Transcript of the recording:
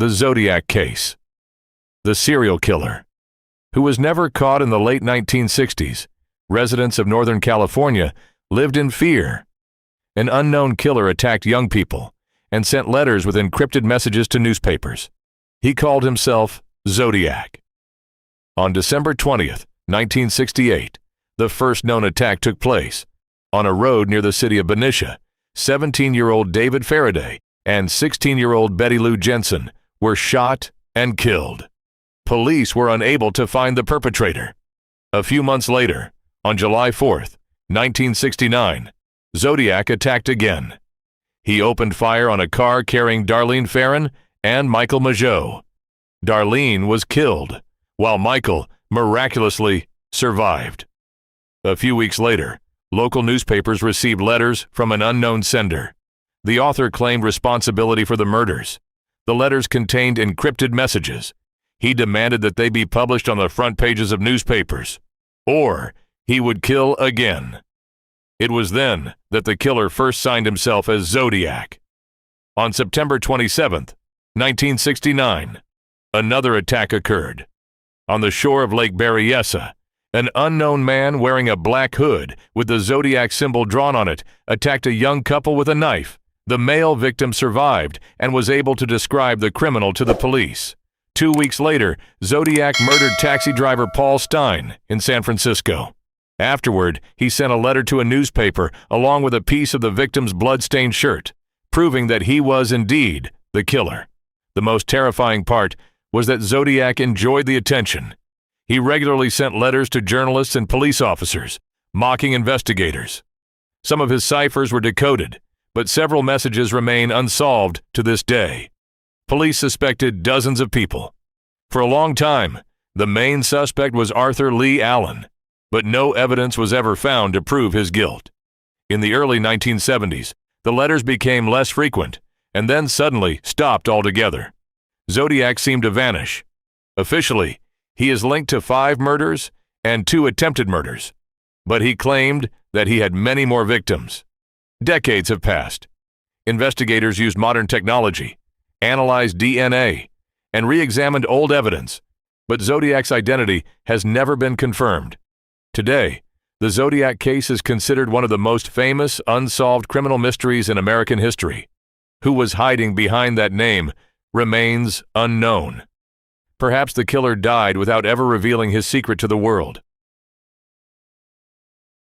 The Zodiac Case. The serial killer, who was never caught in the late 1960s, residents of Northern California lived in fear. An unknown killer attacked young people and sent letters with encrypted messages to newspapers. He called himself Zodiac. On December 20th, 1968, the first known attack took place. On a road near the city of Benicia, 17-year-old David Faraday and 16-year-old Betty Lou Jensen were shot and killed. Police were unable to find the perpetrator. A few months later, on July 4th, 1969, Zodiac attacked again. He opened fire on a car carrying Darlene Ferrin and Michael Mageau. Darlene was killed, while Michael miraculously survived. A few weeks later, local newspapers received letters from an unknown sender. The author claimed responsibility for the murders. The letters contained encrypted messages. He demanded that they be published on the front pages of newspapers, or he would kill again. It was then that the killer first signed himself as Zodiac. On September 27, 1969, another attack occurred. On the shore of Lake Berryessa, an unknown man wearing a black hood with the Zodiac symbol drawn on it attacked a young couple with a knife. The male victim survived and was able to describe the criminal to the police. 2 weeks later, Zodiac murdered taxi driver Paul Stein in San Francisco. Afterward, he sent a letter to a newspaper along with a piece of the victim's blood-stained shirt, proving that he was indeed the killer. The most terrifying part was that Zodiac enjoyed the attention. He regularly sent letters to journalists and police officers, mocking investigators. Some of his ciphers were decoded, but several messages remain unsolved to this day. Police suspected dozens of people. For a long time, the main suspect was Arthur Lee Allen, but no evidence was ever found to prove his guilt. In the early 1970s, the letters became less frequent and then suddenly stopped altogether. Zodiac seemed to vanish. Officially, he is linked to 5 murders and 2 attempted murders, but he claimed that he had many more victims. Decades have passed. Investigators used modern technology, analyzed DNA, and re-examined old evidence, but Zodiac's identity has never been confirmed. Today, the Zodiac case is considered one of the most famous unsolved criminal mysteries in American history. Who was hiding behind that name remains unknown. Perhaps the killer died without ever revealing his secret to the world.